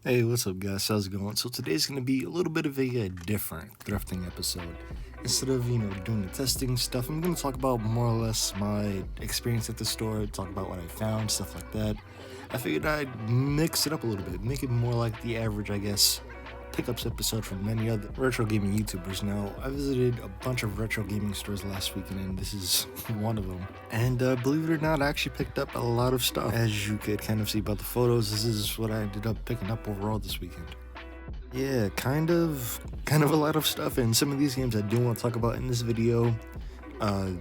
Hey, what's up, guys? How's it going? So today's gonna be a little bit of a different thrifting episode. Instead of doing the testing stuff, I'm gonna talk about more or less my experience at the store, talk about what I found, stuff like that. I figured I'd mix it up a little bit, make it more like the average, I guess, pickups episode from many other retro gaming YouTubers. Now, I visited a bunch of retro gaming stores last weekend, and this is one of them. And believe it or not, I actually picked up a lot of stuff. As you could kind of see by the photos, this is what I ended up picking up overall this weekend. Yeah, kind of a lot of stuff, and some of these games I do want to talk about in this video. Uh,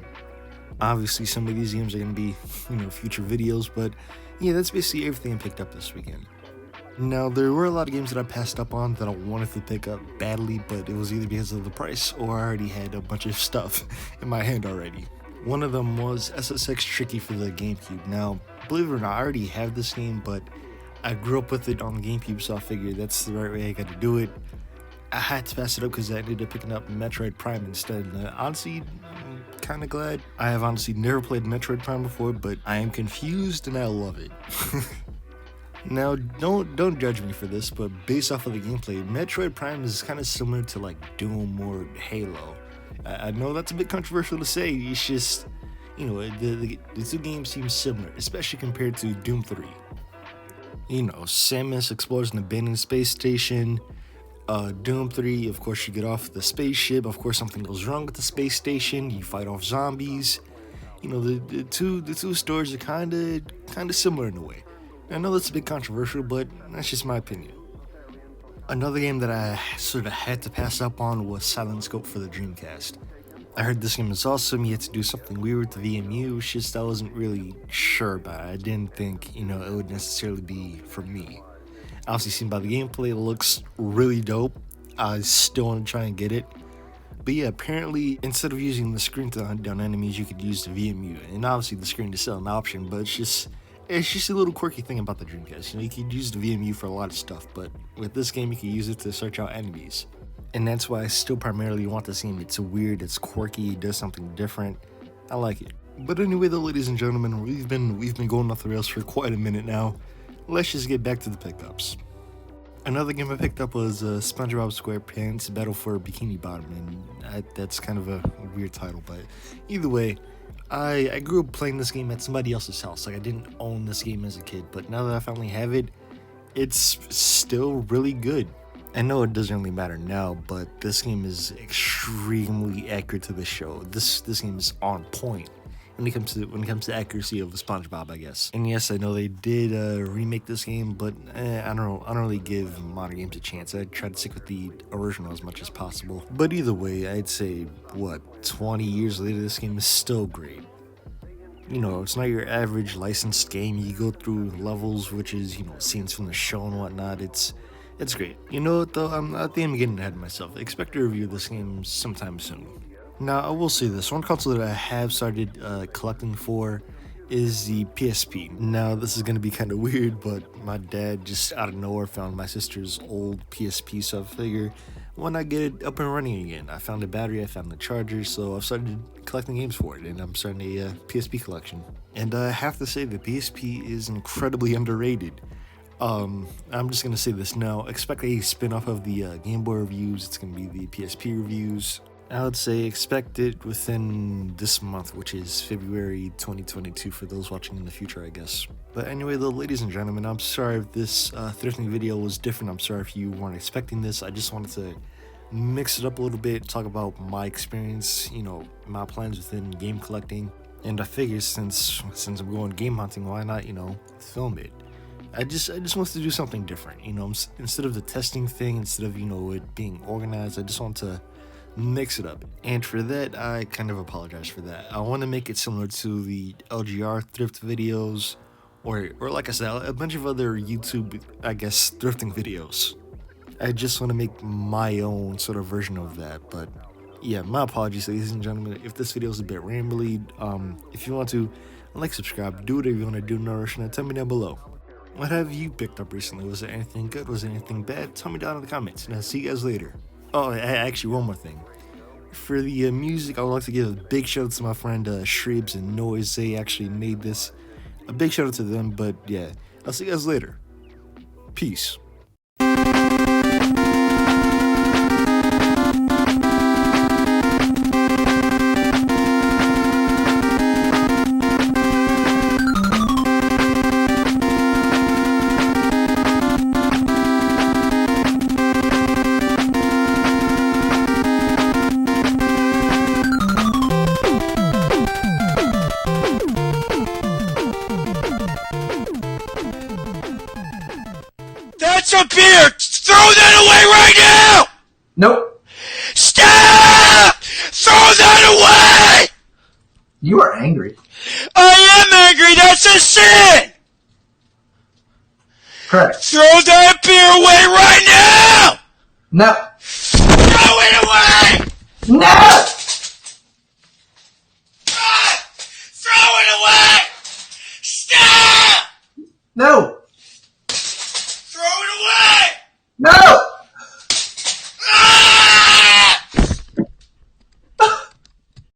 Obviously, some of these games are gonna be, future videos, but yeah, that's basically everything I picked up this weekend. Now, there were a lot of games that I passed up on that I wanted to pick up badly, but it was either because of the price or I already had a bunch of stuff in my hand already. One of them was SSX Tricky for the GameCube. Now, believe it or not, I already have this game, but I grew up with it on the GameCube, so I figured that's the right way I gotta do it. I had to pass it up because I ended up picking up Metroid Prime instead. And honestly, I'm kind of glad. I have honestly never played Metroid Prime before, but I am confused and I love it. Now, don't judge me for this, but based off of the gameplay, Metroid Prime is kind of similar to like Doom or Halo. I know that's a bit controversial to say. It's just, the two games seem similar, especially compared to Doom 3. Samus explores an abandoned space station. Doom 3, of course, you get off the spaceship. Of course, something goes wrong with the space station. You fight off zombies. The two stories are kind of similar in a way. I know that's a bit controversial, but that's just my opinion. Another game that I sort of had to pass up on was Silent Scope for the Dreamcast. I heard this game is awesome. You had to do something weird with the VMU. It's just I wasn't really sure about it. I didn't think, it would necessarily be for me. Obviously, seen by the gameplay, it looks really dope. I still want to try and get it. But yeah, apparently, instead of using the screen to hunt down enemies, you could use the VMU. And obviously, the screen is still an option, but it's just a little quirky thing about the Dreamcast. You could use the VMU for a lot of stuff, but with this game, you can use it to search out enemies. And that's why I still primarily want this game. It's weird, it's quirky, it does something different. I like it. But anyway, though, ladies and gentlemen, we've been going off the rails for quite a minute now. Let's just get back to the pickups. Another game I picked up was SpongeBob SquarePants Battle for Bikini Bottom, and that's kind of a weird title, but either way, I grew up playing this game at somebody else's house. Like, I didn't own this game as a kid, but now that I finally have it, it's still really good. I know it doesn't really matter now, but this game is extremely accurate to the show. This game is on point when it comes to accuracy of SpongeBob, I guess. And yes, I know they did remake this game, but I don't really give modern games a chance. I try to stick with the original as much as possible. But either way, I'd say 20 years later, this game is still great. It's not your average licensed game. You go through levels, which is scenes from the show and whatnot. It's great. You know what though? I think I'm getting ahead of myself. Expect a review of this game sometime soon. Now, I will say this, one console that I have started collecting for is the PSP. Now, this is going to be kind of weird, but my dad just out of nowhere found my sister's old PSP, so I figure why not get it up and running again? I found the battery, I found the charger, so I've started collecting games for it, and I'm starting a PSP collection. And I have to say, the PSP is incredibly underrated. I'm just going to say this now, expect a spin-off of the Game Boy reviews. It's going to be the PSP reviews. I would say expect it within this month, which is February 2022 for those watching in the future, I guess. But anyway, though, ladies and gentlemen, I'm sorry if this thrifting video was different. I'm sorry if you weren't expecting this. I just wanted to mix it up a little bit, talk about my experience, my plans within game collecting. And I figured since I'm going game hunting, why not, film it. I just wanted to do something different, instead of the testing thing, instead of, it being organized, I just want to mix it up. And for that, I kind of apologize for that. I want to make it similar to the LGR thrift videos, or like I said, a bunch of other YouTube, I guess, thrifting videos. I just want to make my own sort of version of that. But yeah, my apologies, ladies and gentlemen, if this video is a bit rambly. If you want to like, subscribe, do whatever you want to do, nourish, and tell me down below. What have you picked up recently? Was there anything good? Was there anything bad? Tell me down in the comments, and I'll see you guys later. Oh, actually, one more thing. For the music, I would like to give a big shout out to my friend Shribs and Noise. They actually made this. A big shout out to them, but yeah, I'll see you guys later. Peace. That's a beer! Throw that away right now! Nope. Stop! Throw that away! You are angry. I am angry! That's a sin! Correct. Throw that beer away right now! No. Throw it away! No! Throw it away! Stop! No!